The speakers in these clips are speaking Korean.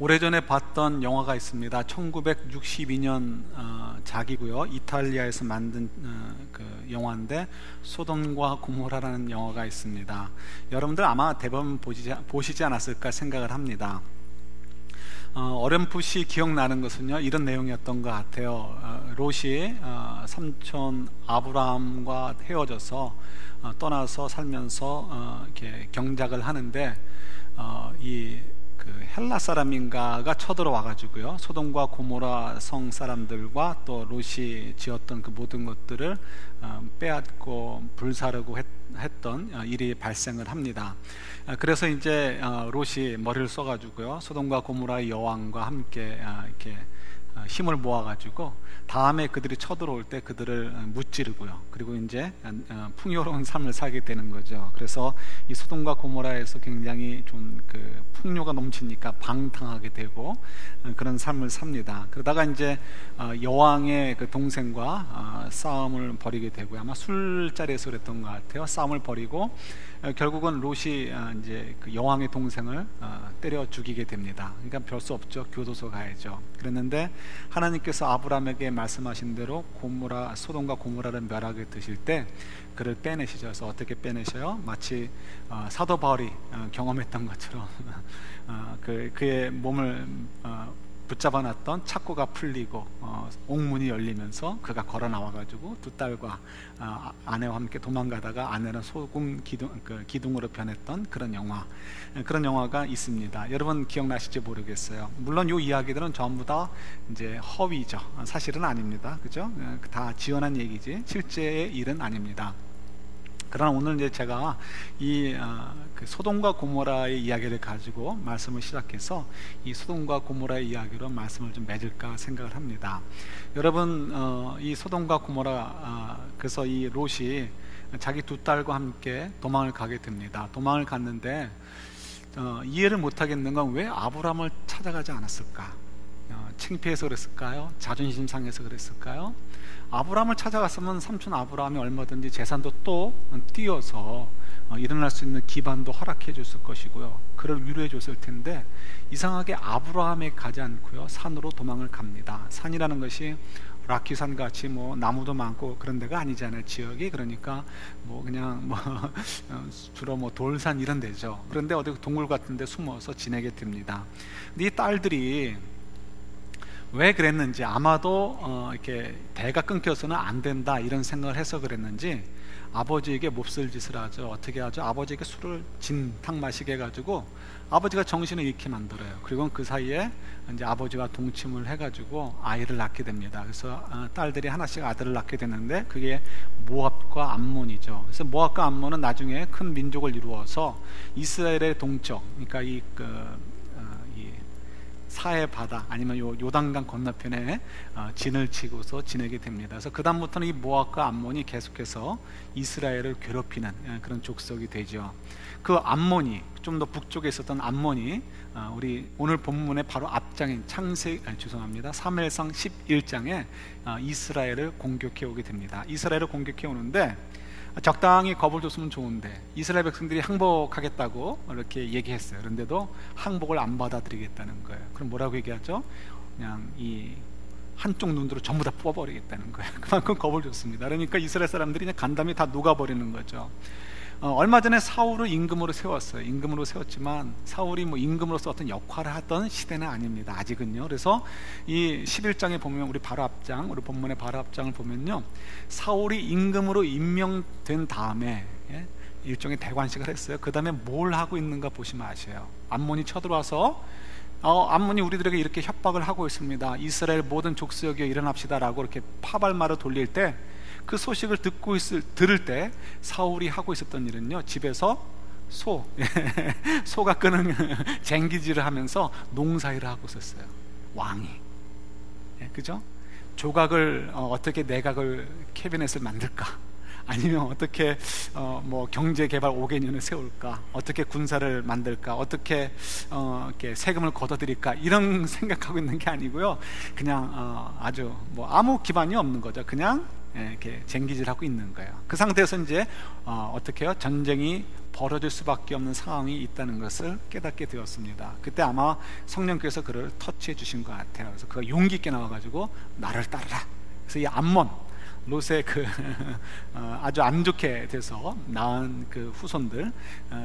오래전에 봤던 영화가 있습니다. 1962년 작이고요. 이탈리아에서 만든 그 영화인데 소돔과 고모라라는 영화가 있습니다. 여러분들 아마 대부분 보시지 않았을까 생각을 합니다. 어렴풋이 기억나는 것은요, 이런 내용이었던 것 같아요. 롯이 삼촌 아브라함과 헤어져서 떠나서 살면서 이렇게 경작을 하는데 그 헬라 사람인가가 쳐들어와 가지고요, 소돔과 고모라 성 사람들과 또 롯이 지었던 그 모든 것들을 빼앗고 불사르고 했던 일이 발생을 합니다. 그래서 이제 롯이 머리를 써가지고요, 소돔과 고모라의 여왕과 함께 이렇게 힘을 모아가지고 다음에 그들이 쳐들어올 때 그들을 무찌르고요, 그리고 이제 풍요로운 삶을 살게 되는 거죠. 그래서 이 소돔과 고모라에서 굉장히 좀 그 풍요가 넘치니까 방탕하게 되고 그런 삶을 삽니다. 그러다가 이제 여왕의 그 동생과 싸움을 벌이게 되고요. 아마 술자리에서 그랬던 것 같아요. 싸움을 벌이고 결국은 롯이 이제 그 여왕의 동생을 때려 죽이게 됩니다. 그러니까 별 수 없죠. 교도소 가야죠. 그랬는데 하나님께서 아브라함에게 말씀하신 대로 소돔과 고모라를 멸하게 드실 때 그를 빼내시죠. 그래서 어떻게 빼내셔요? 마치 사도 바울이 경험했던 것처럼 그의 몸을 붙잡아 놨던 착고가 풀리고 옥문이 열리면서 그가 걸어 나와가지고 두 딸과 아내와 함께 도망가다가 아내는 소금 기둥으로 변했던 그런 영화가 있습니다. 여러분 기억나실지 모르겠어요. 물론 이 이야기들은 전부 다 이제 허위죠. 사실은 아닙니다. 그죠? 다 지어낸 얘기지 실제의 일은 아닙니다. 그러나 오늘 이제 제가 그 소돔과 고모라의 이야기를 가지고 말씀을 시작해서 이 소돔과 고모라의 이야기로 말씀을 좀 맺을까 생각을 합니다. 여러분, 이 소돔과 고모라, 그래서 이 롯이 자기 두 딸과 함께 도망을 가게 됩니다. 도망을 갔는데 이해를 못하겠는 건 왜 아브라함을 찾아가지 않았을까? 창피해서 그랬을까요? 자존심 상해서 그랬을까요? 아브라함을 찾아갔으면 삼촌 아브라함이 얼마든지 재산도 또 띄어서 일어날 수 있는 기반도 허락해 줬을 것이고요, 그를 위로해 줬을 텐데 이상하게 아브라함에 가지 않고요, 산으로 도망을 갑니다. 산이라는 것이 라키산 같이 뭐 나무도 많고 그런 데가 아니잖아요, 지역이. 그러니까 뭐 그냥 주로 뭐 돌산 이런 데죠. 그런데 어디 동굴 같은 데 숨어서 지내게 됩니다. 근데 이 딸들이 왜 그랬는지, 아마도 이렇게 대가 끊겨서는 안 된다 이런 생각을 해서 그랬는지 아버지에게 몹쓸 짓을 하죠. 어떻게 하죠? 아버지에게 술을 진탕 마시게 해가지고 아버지가 정신을 잃게 만들어요. 그리고 그 사이에 이제 아버지와 동침을 해가지고 아이를 낳게 됩니다. 그래서 딸들이 하나씩 아들을 낳게 되는데 그게 모압과 암몬이죠. 그래서 모압과 암몬은 나중에 큰 민족을 이루어서 이스라엘의 동쪽, 그러니까 이 사해 바다 아니면 요단강 건너편에 진을 치고서 지내게 됩니다. 그래서 그 다음부터는 이 모압과 암몬이 계속해서 이스라엘을 괴롭히는 그런 족속이 되죠. 그 암몬이, 좀 더 북쪽에 있었던 암몬이 우리 오늘 본문의 바로 앞장인 사무엘상 11장에 이스라엘을 공격해 오게 됩니다. 이스라엘을 공격해 오는데 적당히 겁을 줬으면 좋은데 이스라엘 백성들이 항복하겠다고 이렇게 얘기했어요. 그런데도 항복을 안 받아들이겠다는 거예요. 그럼 뭐라고 얘기하죠? 그냥 이 한쪽 눈으로 전부 다 뽑아버리겠다는 거예요. 그만큼 겁을 줬습니다. 그러니까 이스라엘 사람들이 그냥 간담이 다 녹아버리는 거죠. 얼마 전에 사울을 임금으로 세웠어요. 임금으로 세웠지만 사울이 뭐 임금으로서 어떤 역할을 하던 시대는 아닙니다, 아직은요. 그래서 이 11장에 보면 우리 본문의 바로 앞장을 보면요, 사울이 임금으로 임명된 다음에 일종의 대관식을 했어요. 그 다음에 뭘 하고 있는가 보시면 아셔요. 암몬이 쳐들어와서 암몬이 우리들에게 이렇게 협박을 하고 있습니다. 이스라엘 모든 족속에 일어납시다 라고 이렇게 파발마를 돌릴 때 그 소식을 들을 때 사울이 하고 있었던 일은요, 집에서 소가 끄는 쟁기질을 하면서 농사일을 하고 있었어요. 왕이, 그죠? 조각을 어떻게 내각을 캐비넷을 만들까, 아니면 어떻게 뭐 경제개발 5개년을 세울까, 어떻게 군사를 만들까, 어떻게 이렇게 세금을 걷어들일까, 이런 생각하고 있는 게 아니고요. 그냥 아주 뭐 아무 기반이 없는 거죠. 그냥 이렇게 쟁기질하고 있는 거예요. 그 상태에서 이제 어떻게 해요? 전쟁이 벌어질 수밖에 없는 상황이 있다는 것을 깨닫게 되었습니다. 그때 아마 성령께서 그를 터치해 주신 것 같아요. 그래서 그가 용기 있게 나와가지고 나를 따르라. 그래서 이 암몬 롯의 그 아주 안 좋게 돼서 낳은 그 후손들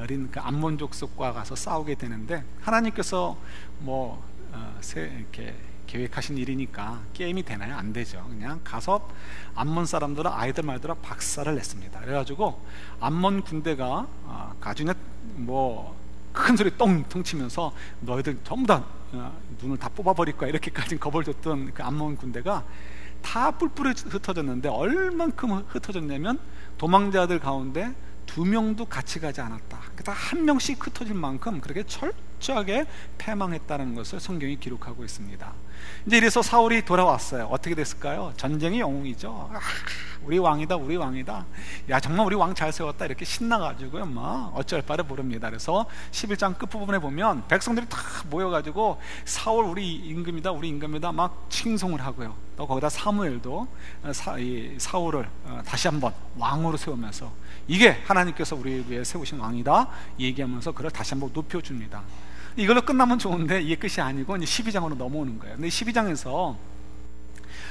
어린 그 암몬 족속과 가서 싸우게 되는데, 하나님께서 뭐 이렇게 계획하신 일이니까 게임이 되나요? 안 되죠. 그냥 가서 암몬 사람들은 아이들 말대로 박살을 냈습니다. 그래가지고 암몬 군대가 아주 뭐 큰 소리 똥통 치면서 너희들 전부 다 눈을 다 뽑아버릴 거야, 이렇게까지 겁을 줬던 그 암몬 군대가 다 뿔뿔이 흩어졌는데, 얼만큼 흩어졌냐면 도망자들 가운데 2명도 같이 가지 않았다. 그러니까 한 명씩 흩어질 만큼 그렇게 철저하게 패망했다는 것을 성경이 기록하고 있습니다. 이제 이래서 사울이 돌아왔어요. 어떻게 됐을까요? 전쟁의 영웅이죠. 우리 왕이다, 우리 왕이다. 야, 정말 우리 왕 잘 세웠다. 이렇게 신나가지고요, 뭐 어쩔 바를 모릅니다. 그래서 11장 끝부분에 보면 백성들이 다 모여가지고 사울 우리 임금이다, 우리 임금이다 막 칭송을 하고요. 또 거기다 사무엘도 사울을 다시 한번 왕으로 세우면서 이게 하나님께서 우리 위해 세우신 왕이다 얘기하면서 그를 다시 한번 높여줍니다. 이걸로 끝나면 좋은데 이게 끝이 아니고 이제 12장으로 넘어오는 거예요. 근데 12장에서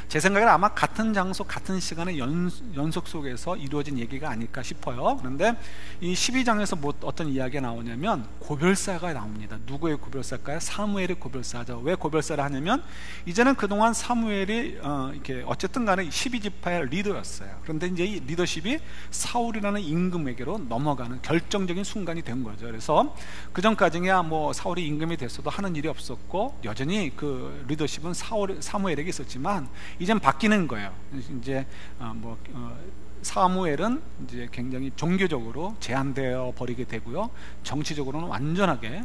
제 생각에는 아마 같은 장소 같은 시간의 연속 속에서 이루어진 얘기가 아닐까 싶어요. 그런데 이 12장에서 뭐 어떤 이야기가 나오냐면 고별사가 나옵니다. 누구의 고별사일까요? 사무엘의 고별사죠. 왜 고별사를 하냐면 이제는 그동안 사무엘이 이렇게 어쨌든 간에 12지파의 리더였어요. 그런데 이제 이 리더십이 사울이라는 임금에게로 넘어가는 결정적인 순간이 된 거죠. 그래서 그 전까지야 뭐 사울이 임금이 됐어도 하는 일이 없었고 여전히 그 리더십은 사무엘에게 있었지만 이젠 바뀌는 거예요. 이제 사무엘은 이제 굉장히 종교적으로 제한되어 버리게 되고요. 정치적으로는 완전하게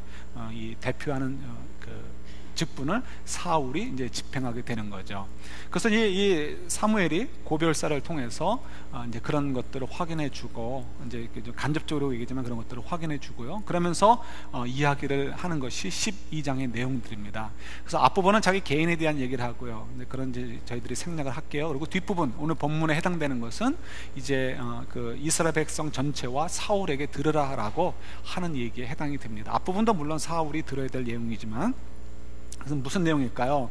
이 대표하는 그 직분을 사울이 이제 집행하게 되는 거죠. 그래서 이 사무엘이 고별사를 통해서 이제 그런 것들을 확인해주고, 이제 간접적으로 얘기지만 그런 것들을 확인해주고요. 그러면서 이야기를 하는 것이 12장의 내용들입니다. 그래서 앞부분은 자기 개인에 대한 얘기를 하고요. 그런 이제 저희들이 생략을 할게요. 그리고 뒷부분 오늘 본문에 해당되는 것은 이제 그 이스라엘 백성 전체와 사울에게 들으라라고 하는 얘기에 해당이 됩니다. 앞부분도 물론 사울이 들어야 될 내용이지만. 그래서 무슨 내용일까요?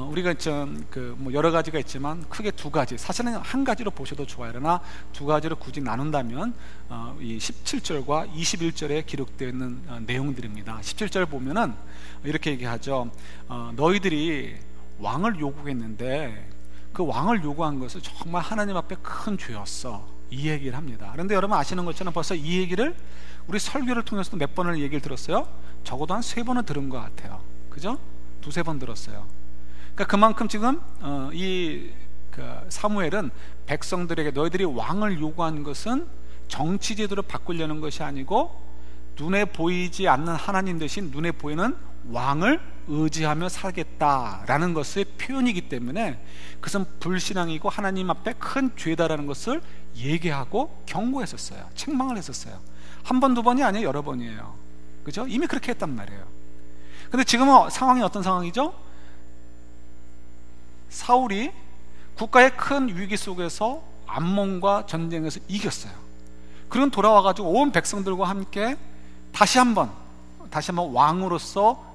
우리가 뭐 여러 가지가 있지만 크게 두 가지, 사실은 한 가지로 보셔도 좋아요. 그러나 두 가지로 굳이 나눈다면 이 17절과 21절에 기록되어 있는 내용들입니다. 17절 보면은 이렇게 얘기하죠. 너희들이 왕을 요구했는데 그 왕을 요구한 것은 정말 하나님 앞에 큰 죄였어, 이 얘기를 합니다. 그런데 여러분 아시는 것처럼 벌써 이 얘기를 우리 설교를 통해서도 몇 번을 얘기를 들었어요? 적어도 한 3번은 들은 것 같아요. 그죠? 2-3번 들었어요. 그러니까 그만큼 지금 그 사무엘은 백성들에게 너희들이 왕을 요구한 것은 정치 제도를 바꾸려는 것이 아니고 눈에 보이지 않는 하나님 대신 눈에 보이는 왕을 의지하며 살겠다라는 것의 표현이기 때문에 그것은 불신앙이고 하나님 앞에 큰 죄다라는 것을 얘기하고 경고했었어요. 책망을 했었어요. 한 번, 2번이 아니에요. 여러 번이에요. 그죠? 이미 그렇게 했단 말이에요. 근데 지금은 상황이 어떤 상황이죠? 사울이 국가의 큰 위기 속에서 암몬과 전쟁에서 이겼어요. 그럼 돌아와가지고 온 백성들과 함께 다시 한번 왕으로서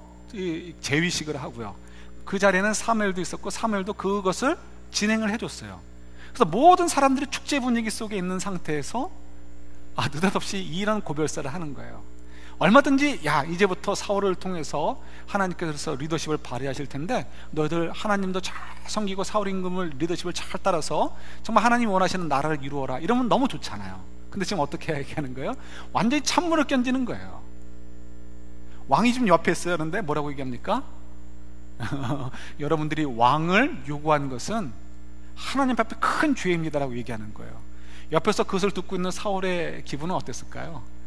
재위식을 하고요. 그 자리에는 사무엘도 있었고 사무엘도 그것을 진행을 해줬어요. 그래서 모든 사람들이 축제 분위기 속에 있는 상태에서 느닷없이 이런 고별사를 하는 거예요. 얼마든지 이제부터 사울을 통해서 하나님께서 리더십을 발휘하실 텐데 너희들 하나님도 잘 섬기고 사울 임금을 리더십을 잘 따라서 정말 하나님이 원하시는 나라를 이루어라, 이러면 너무 좋잖아요. 근데 지금 어떻게 얘기하는 거예요? 완전히 찬물을 끼얹는 거예요. 왕이 지금 옆에 있어요. 그런데 뭐라고 얘기합니까? 여러분들이 왕을 요구한 것은 하나님 앞에 큰 죄입니다라고 얘기하는 거예요. 옆에서 그것을 듣고 있는 사울의 기분은 어땠을까요?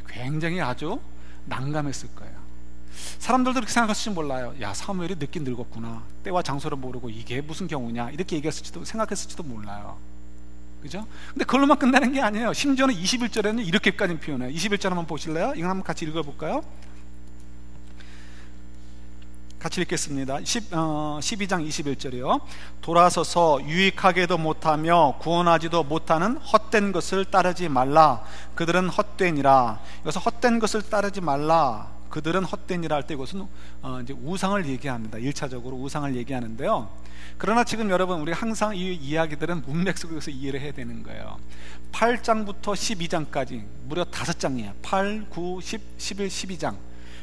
굉장히 아주 난감했을 거예요. 사람들도 그렇게 생각했을지 몰라요. 사무엘이 늦긴 늙었구나, 때와 장소를 모르고 이게 무슨 경우냐, 이렇게 얘기했을지도, 생각했을지도 몰라요. 그죠? 근데 그걸로만 끝나는 게 아니에요. 심지어는 21절에는 이렇게까지 표현해요. 21절 한번 보실래요? 이거 한번 같이 읽어볼까요? 같이 읽겠습니다. 12장 21절이요. 돌아서서 유익하게도 못하며 구원하지도 못하는 헛된 것을 따르지 말라. 그들은 헛되니라. 여기서 헛된 것을 따르지 말라, 그들은 헛되니라 할 때 이것은 이제 우상을 얘기합니다. 1차적으로 우상을 얘기하는데요. 그러나 지금 여러분, 우리가 항상 이 이야기들은 문맥 속에서 이해를 해야 되는 거예요. 8장부터 12장까지 무려 5장이에요 8, 9, 10, 11, 12장.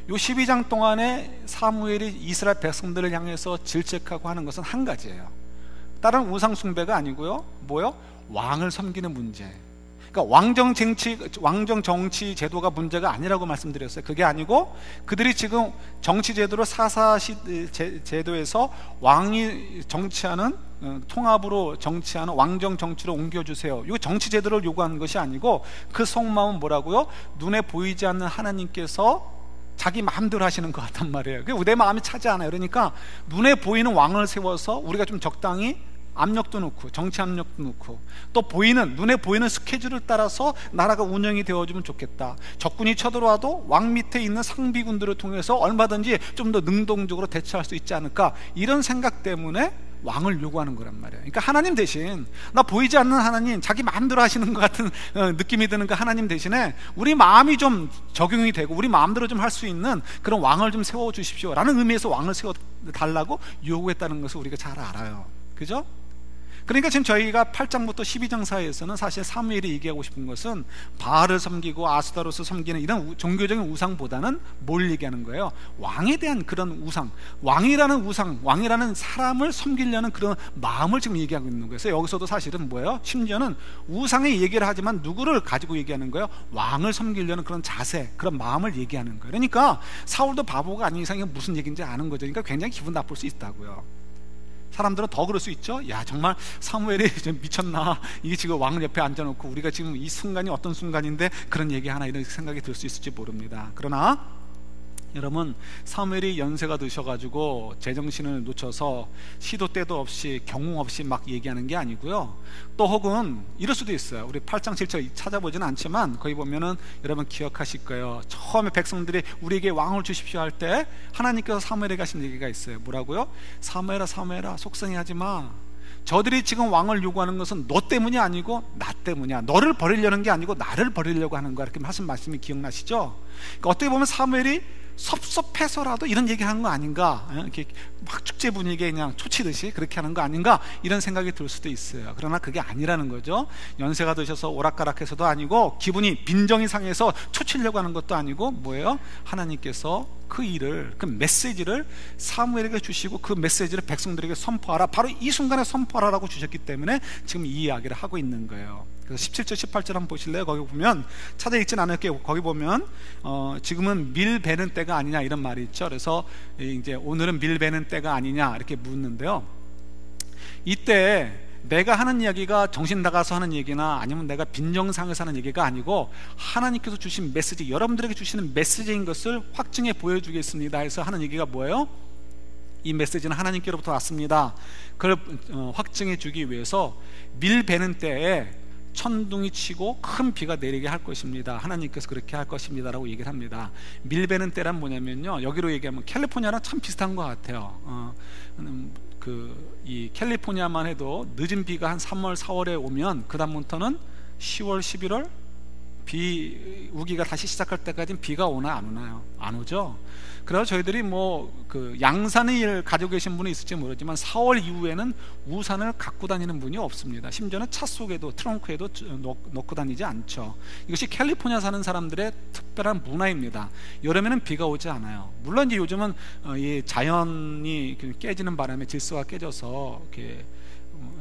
요 12장 동안에 사무엘이 이스라엘 백성들을 향해서 질책하고 하는 것은 한 가지예요. 다른 우상 숭배가 아니고요, 뭐요? 왕을 섬기는 문제. 그러니까 왕정 정치 제도가 문제가 아니라고 말씀드렸어요. 그게 아니고 그들이 지금 정치 제도로 사사시 제도에서 왕이 정치하는, 통합으로 정치하는 왕정 정치로 옮겨주세요, 이 정치 제도를 요구하는 것이 아니고 그 속마음은 뭐라고요? 눈에 보이지 않는 하나님께서 자기 마음대로 하시는 것 같단 말이에요. 내 마음이 차지 않아요. 그러니까 눈에 보이는 왕을 세워서 우리가 좀 적당히 압력도 넣고, 정치 압력도 넣고, 또 눈에 보이는 스케줄을 따라서 나라가 운영이 되어주면 좋겠다. 적군이 쳐들어와도 왕 밑에 있는 상비군들을 통해서 얼마든지 좀 더 능동적으로 대처할 수 있지 않을까, 이런 생각 때문에 왕을 요구하는 거란 말이에요. 그러니까 하나님 대신, 나 보이지 않는 하나님, 자기 마음대로 하시는 것 같은 느낌이 드는 그 하나님 대신에 우리 마음이 좀 적용이 되고 우리 마음대로 좀 할 수 있는 그런 왕을 좀 세워주십시오 라는 의미에서 왕을 세워달라고 요구했다는 것을 우리가 잘 알아요. 그죠? 그러니까 지금 저희가 8장부터 12장 사이에서는 사실 사무엘이 얘기하고 싶은 것은 바알을 섬기고 아스타롯을 섬기는 이런 종교적인 우상보다는 뭘 얘기하는 거예요? 왕에 대한 그런 우상, 왕이라는 우상, 왕이라는 사람을 섬기려는 그런 마음을 지금 얘기하고 있는 거예요. 그래서 여기서도 사실은 뭐예요? 심지어는 우상의 얘기를 하지만 누구를 가지고 얘기하는 거예요? 왕을 섬기려는 그런 자세, 그런 마음을 얘기하는 거예요. 그러니까 사울도 바보가 아닌 이상 이게 무슨 얘기인지 아는 거죠. 그러니까 굉장히 기분 나쁠 수 있다고요. 사람들은 더 그럴 수 있죠. 야, 정말 사무엘이 미쳤나, 이게 지금 왕 옆에 앉아놓고 우리가 지금 이 순간이 어떤 순간인데 그런 얘기 하나, 이런 생각이 들 수 있을지 모릅니다. 그러나 여러분, 사무엘이 연세가 드셔가지고 제정신을 놓쳐서 시도 때도 없이 경우 없이 막 얘기하는 게 아니고요, 또 혹은 이럴 수도 있어요. 우리 8장 7절 찾아보지는 않지만 거기 보면은 여러분 기억하실 거예요. 처음에 백성들이 우리에게 왕을 주십시오 할 때 하나님께서 사무엘에게 하신 얘기가 있어요. 뭐라고요? 사무엘아, 사무엘아, 속상해하지 마. 저들이 지금 왕을 요구하는 것은 너 때문이 아니고 나 때문이야. 너를 버리려는 게 아니고 나를 버리려고 하는 거야. 이렇게 하신 말씀이 기억나시죠? 그러니까 어떻게 보면 사무엘이 섭섭해서라도 이런 얘기 하는 거 아닌가, 이렇게 막 축제 분위기에 그냥 초치듯이 그렇게 하는 거 아닌가, 이런 생각이 들 수도 있어요. 그러나 그게 아니라는 거죠. 연세가 드셔서 오락가락해서도 아니고 기분이 빈정이 상해서 초치려고 하는 것도 아니고 뭐예요? 하나님께서 그 일을, 그 메시지를 사무엘에게 주시고 그 메시지를 백성들에게 선포하라, 바로 이 순간에 선포하라고 주셨기 때문에 지금 이 이야기를 하고 있는 거예요. 그래서 17절 18절 한번 보실래요? 거기 보면, 찾아 읽진 않을게요. 거기 보면 지금은 밀 베는 때가 아니냐, 이런 말이 있죠. 그래서 이제 오늘은 밀 베는 때가 아니냐 이렇게 묻는데요, 이때 내가 하는 이야기가 정신 나가서 하는 얘기나 아니면 내가 빈정상에서 하는 얘기가 아니고 하나님께서 주신 메시지, 여러분들에게 주시는 메시지인 것을 확증해 보여주겠습니다 해서 하는 얘기가 뭐예요? 이 메시지는 하나님께로부터 왔습니다. 그걸 확증해 주기 위해서 밀 베는 때에 천둥이 치고 큰 비가 내리게 할 것입니다. 하나님께서 그렇게 할 것입니다 라고 얘기를 합니다. 밀 베는 때란 뭐냐면요, 여기로 얘기하면 캘리포니아랑 참 비슷한 것 같아요. 이 캘리포니아만 해도 늦은 비가 한 3월 4월에 오면 그 다음부터는 10월 11월 비 우기가 다시 시작할 때까지는 비가 오나 안 오나요? 안 오죠. 그래서 저희들이 양산의 일 가지고 계신 분이 있을지 모르지만 4월 이후에는 우산을 갖고 다니는 분이 없습니다. 심지어는 차 속에도, 트렁크에도 넣고 다니지 않죠. 이것이 캘리포니아 사는 사람들의 특별한 문화입니다. 여름에는 비가 오지 않아요. 물론 이제 요즘은 이 자연이 깨지는 바람에 질서가 깨져서 이렇게,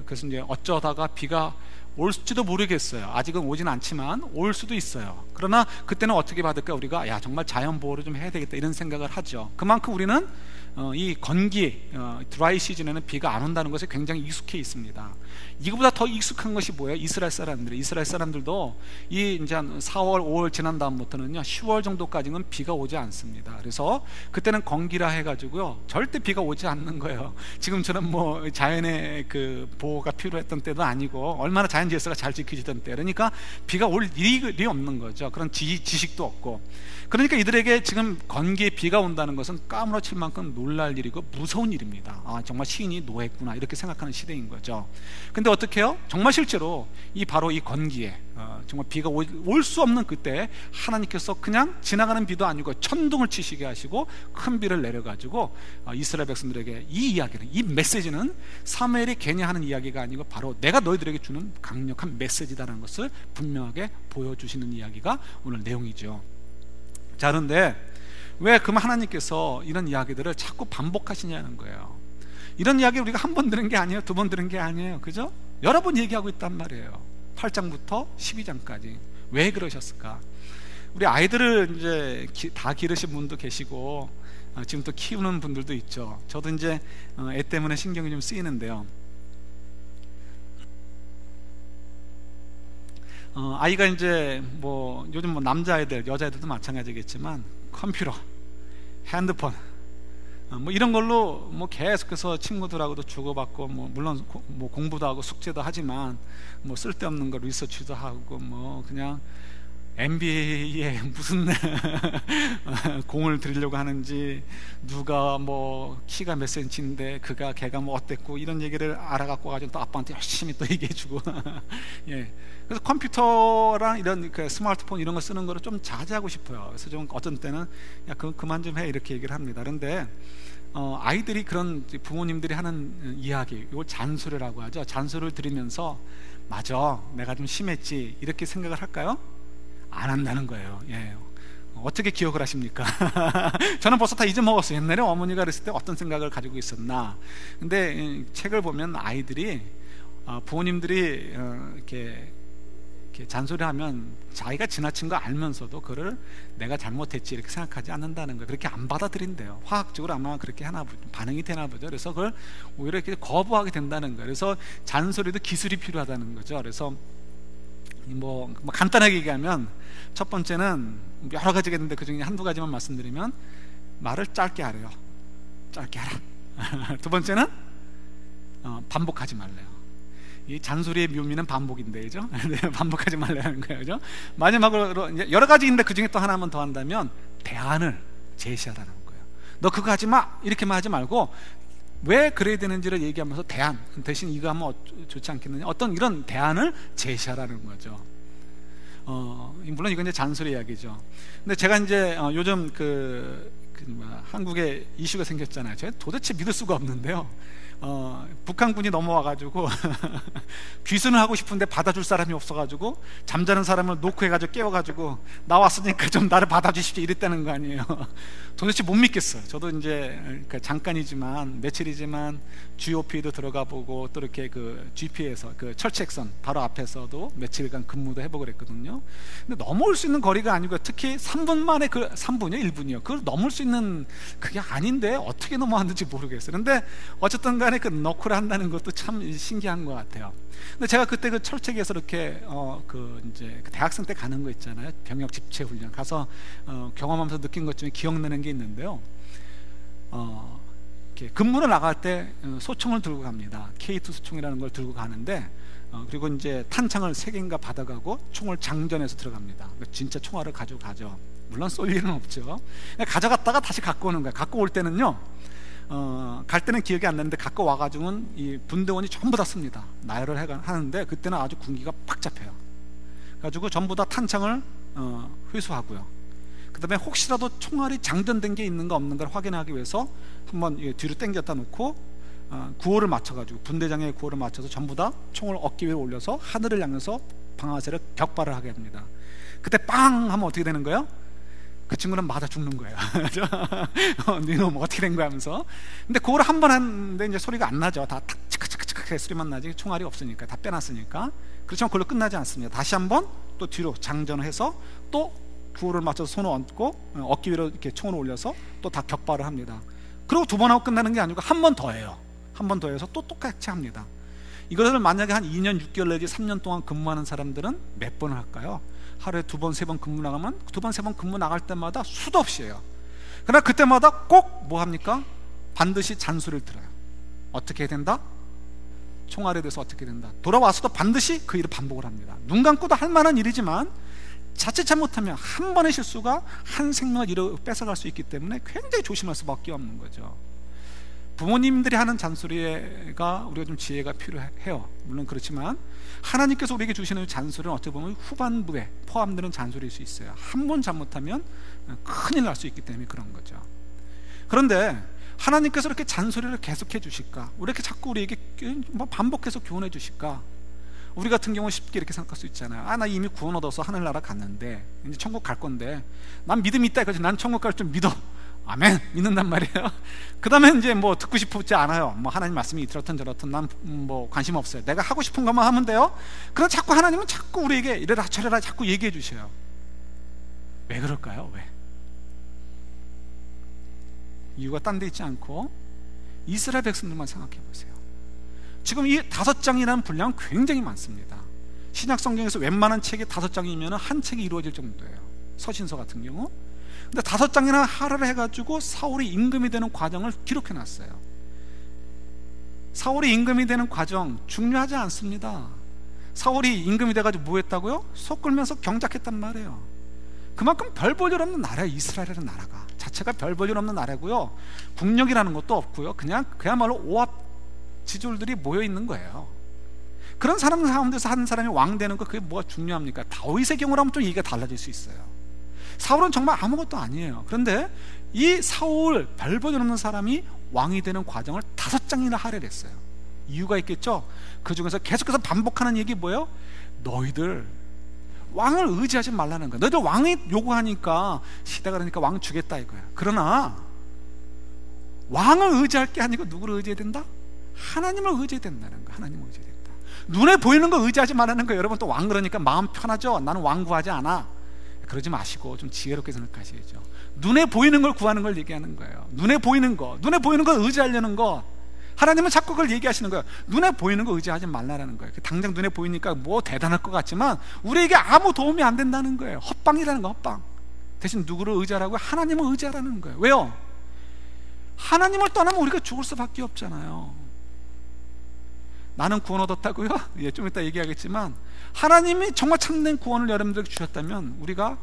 그래서 이제 어쩌다가 비가 올지도 모르겠어요. 아직은 오진 않지만 올 수도 있어요. 그러나 그때는 어떻게 받을까? 우리가 야, 정말 자연 보호를 좀 해야 되겠다, 이런 생각을 하죠. 그만큼 우리는 이 건기, 드라이 시즌에는 비가 안 온다는 것에 굉장히 익숙해 있습니다. 이거보다 더 익숙한 것이 뭐예요? 이스라엘 사람들도 이 이제 한 4월 5월 지난 다음부터는요 10월 정도까지는 비가 오지 않습니다. 그래서 그때는 건기라 해가지고요 절대 비가 오지 않는 거예요. 지금처럼 자연의 그 보호가 필요했던 때도 아니고, 얼마나 자연 자연 질서가 잘 지켜지던 때, 그러니까 비가 올 일이 없는 거죠. 그런 지식도 없고. 그러니까 이들에게 지금 건기에 비가 온다는 것은 까무러칠 만큼 놀랄 일이고 무서운 일입니다. 정말 시인이 노했구나 이렇게 생각하는 시대인 거죠. 근데 어떻게 해요? 정말 실제로 바로 이 건기에 정말 비가 올 수 없는 그때 하나님께서 그냥 지나가는 비도 아니고 천둥을 치시게 하시고 큰 비를 내려가지고 이스라엘 백성들에게 이 이야기는, 이 메시지는 사무엘이 괜히 하는 이야기가 아니고 바로 내가 너희들에게 주는 강력한 메시지다라는 것을 분명하게 보여주시는 이야기가 오늘 내용이죠. 자, 그런데 왜 그럼 하나님께서 이런 이야기들을 자꾸 반복하시냐는 거예요. 이런 이야기 우리가 한 번 들은 게 아니에요, 두 번 들은 게 아니에요, 그죠? 여러 번 얘기하고 있단 말이에요. 8장부터 12장까지. 왜 그러셨을까? 우리 아이들을 이제 다 기르신 분도 계시고 지금 또 키우는 분들도 있죠. 저도 이제 애 때문에 신경이 좀 쓰이는데요. 아이가 이제 뭐 요즘 뭐 남자애들, 여자애들도 마찬가지겠지만 컴퓨터, 핸드폰 뭐 이런 걸로 뭐 계속해서 친구들하고도 주고받고, 뭐 물론 뭐 공부도 하고 숙제도 하지만 뭐 쓸데없는 거 리서치도 하고, 뭐 그냥 NBA에 무슨 공을 들이려고 하는지, 누가 뭐 키가 몇 센치인데 걔가 뭐 어땠고 이런 얘기를 알아갖고 가지고 또 아빠한테 열심히 또 얘기해주고 예. 그래서 컴퓨터랑 이런 그 스마트폰 이런 거 쓰는 거를 좀 자제하고 싶어요. 그래서 좀 어떤 때는 야 그만 좀 해 이렇게 얘기를 합니다. 그런데 아이들이 그런 부모님들이 하는 이야기, 이걸 잔소리라고 하죠. 잔소리를 들으면서 맞아, 내가 좀 심했지 이렇게 생각을 할까요? 안 한다는 거예요. 예. 어떻게 기억을 하십니까? 저는 벌써 다 잊어먹었어요. 옛날에 어머니가 그랬을 때 어떤 생각을 가지고 있었나. 근데 책을 보면 아이들이 부모님들이 이렇게 잔소리하면 자기가 지나친 거 알면서도 그걸 내가 잘못했지 이렇게 생각하지 않는다는 거예요. 그렇게 안 받아들인대요. 화학적으로 아마 그렇게 반응이 되나 보죠. 그래서 그걸 오히려 이렇게 거부하게 된다는 거예요. 그래서 잔소리도 기술이 필요하다는 거죠. 그래서 뭐 간단하게 얘기하면 첫 번째는 여러 가지가 있는데 그 중에 한두 가지만 말씀드리면 말을 짧게 하래요. 짧게 하라. 두 번째는 반복하지 말래요. 이 잔소리의 묘미는 반복인데, 그죠? 반복하지 말라는 거예요, 그죠? 마지막으로 이제 여러 가지인데 그 중에 또 하나만 더 한다면 대안을 제시하라는 거예요. 너 그거 하지 마 이렇게만 하지 말고 왜 그래야 되는지를 얘기하면서 대안, 대신 이거 하면 좋지 않겠느냐, 어떤 이런 대안을 제시하라는 거죠. 물론 이건 이제 잔소리 이야기죠. 근데 제가 이제 요즘 한국에 이슈가 생겼잖아요. 제가 도대체 믿을 수가 없는데요. 북한군이 넘어와가지고 귀순을 하고 싶은데 받아줄 사람이 없어가지고 잠자는 사람을 놓고 해가지고 깨워가지고 나왔으니까 좀 나를 받아주십시오 이랬다는 거 아니에요. 도대체 못 믿겠어요. 저도 이제 잠깐이지만 며칠이지만 GOP에도 들어가 보고 또 이렇게 그 GP에서 그 철책선 바로 앞에서도 며칠간 근무도 해보고 그랬거든요. 근데 넘어올 수 있는 거리가 아니고, 특히 3분 만에 3분이요 1분이요 그걸 넘을 수 있는 그게 아닌데 어떻게 넘어왔는지 모르겠어요. 근데 어쨌든 간에 그 너클을 한다는 것도 참 신기한 것 같아요. 근데 제가 그때 그 철책에서 이렇게 이제 대학생 때 가는 거 있잖아요. 병역 집체 훈련 가서 경험하면서 느낀 것 중에 기억나는 게 있는데요. 이렇게 근무를 나갈 때 소총을 들고 갑니다. K2 소총이라는 걸 들고 가는데 그리고 이제 탄창을 3개인가 받아가고 총을 장전해서 들어갑니다. 진짜 총알을 가지고 가죠. 물론 쏠 일은 없죠. 가져갔다가 다시 갖고 오는 거예요. 갖고 올 때는요, 갈 때는 기억이 안 나는데 갖고 와가지고는 이 분대원이 전부 다 씁니다. 나열을 하는데 그때는 아주 군기가 팍 잡혀요. 가지고 전부 다 탄창을 회수하고요. 그 다음에 혹시라도 총알이 장전된 게 있는가 없는가를 확인하기 위해서 한번 뒤로 당겼다 놓고 구호를 맞춰가지고, 분대장의 구호를 맞춰서 전부 다 총을 어깨 위에 올려서 하늘을 향해서 방아쇠를 격발을 하게 합니다. 그때 빵 하면 어떻게 되는 거예요? 그 친구는 맞아 죽는 거예요. 니놈 어떻게 된 거야 하면서. 근데 그걸 한 번 했는데 이제 소리가 안 나죠. 다 탁 치크치크치크 소리만 나지 총알이 없으니까, 다 빼놨으니까. 그렇지만 그걸로 끝나지 않습니다. 다시 한번 또 뒤로 장전을 해서 또 구호를 맞춰서 손을 얹고 어깨 위로 이렇게 총을 올려서 또 다 격발을 합니다. 그리고 2번 하고 끝나는 게 아니고 한 번 더 해요. 한 번 더 해서 또 똑같이 합니다. 이것을 만약에 한 2년 6개월 내지 3년 동안 근무하는 사람들은 몇 번을 할까요? 하루에 2번 3번 근무 나가면 2번 3번 근무 나갈 때마다 수도 없이 해요. 그러나 그때마다 꼭 뭐 합니까? 반드시 잔소리를 들어요. 어떻게 해야 된다? 총알에 대해서 어떻게 된다. 돌아와서도 반드시 그 일을 반복을 합니다. 눈 감고도 할 만한 일이지만 자칫 잘못하면 한 번의 실수가 한 생명을 뺏어갈 수 있기 때문에 굉장히 조심할 수밖에 없는 거죠. 부모님들이 하는 잔소리가 우리가 좀 지혜가 필요해요. 물론 그렇지만 하나님께서 우리에게 주시는 잔소리는 어떻게 보면 후반부에 포함되는 잔소리일 수 있어요. 한 번 잘못하면 큰일 날 수 있기 때문에 그런 거죠. 그런데 하나님께서 이렇게 잔소리를 계속해 주실까? 왜 이렇게 자꾸 우리에게 반복해서 교훈해 주실까? 우리 같은 경우는 쉽게 이렇게 생각할 수 있잖아요. 나 이미 구원 얻어서 하늘나라 갔는데 이제 천국 갈 건데 난 믿음이 있다. 그래서 난 천국 갈 줄 믿어. 아멘. 믿는단 말이에요. 그 다음에 이제 뭐 듣고 싶지 않아요. 뭐 하나님 말씀이 이렇든 저렇든 난 뭐 관심 없어요. 내가 하고 싶은 것만 하면 돼요. 그럼 자꾸 하나님은 자꾸 우리에게 이래라 저래라 자꾸 얘기해 주셔요. 왜 그럴까요? 왜? 이유가 딴 데 있지 않고 이스라엘 백성들만 생각해 보세요. 지금 이 5장이라는 분량 굉장히 많습니다. 신약 성경에서 웬만한 책이 5장이면 한 책이 이루어질 정도예요. 서신서 같은 경우. 근데 5장이나 하라를 해가지고 사울이 임금이 되는 과정을 기록해 놨어요. 사울이 임금이 되는 과정 중요하지 않습니다. 사울이 임금이 돼가지고 뭐 했다고요? 속 끌면서 경작했단 말이에요. 그만큼 별 볼 일 없는 나라예요. 이스라엘이라는 나라가 자체가 별 볼 일 없는 나라고요. 국력이라는 것도 없고요. 그냥 그야말로 오합 지졸들이 모여 있는 거예요. 그런 사람 가운데서 한 사람이 왕 되는 거 그게 뭐가 중요합니까? 다윗의 경우라면 좀 얘기가 달라질 수 있어요. 사울은 정말 아무것도 아니에요. 그런데 이 사울 별 볼 일 없는 사람이 왕이 되는 과정을 5장이나 할애를 했어요. 이유가 있겠죠. 그 중에서 계속해서 반복하는 얘기 뭐예요? 너희들 왕을 의지하지 말라는 거야. 너희들 왕이 요구하니까 시대가 그러니까 왕 주겠다 이거야. 그러나 왕을 의지할 게 아니고 누구를 의지해야 된다? 하나님을 의지해야 된다는 거야. 하나님을 의지해야 된다. 눈에 보이는 거 의지하지 말라는 거예요. 여러분 또 왕 그러니까 마음 편하죠. 나는 왕 구하지 않아. 그러지 마시고 좀 지혜롭게 생각하셔야죠. 눈에 보이는 걸 구하는 걸 얘기하는 거예요. 눈에 보이는 거, 눈에 보이는 걸 의지하려는 거. 하나님은 자꾸 그걸 얘기하시는 거예요. 눈에 보이는 거 의지하지 말라는 거예요. 당장 눈에 보이니까 뭐 대단할 것 같지만 우리에게 아무 도움이 안 된다는 거예요. 헛방이라는 거, 헛방. 대신 누구를 의지하라고요? 하나님을 의지하라는 거예요. 왜요? 하나님을 떠나면 우리가 죽을 수밖에 없잖아요. 나는 구원 얻었다고요? 예, 좀 이따 얘기하겠지만 하나님이 정말 참된 구원을 여러분들에게 주셨다면 우리가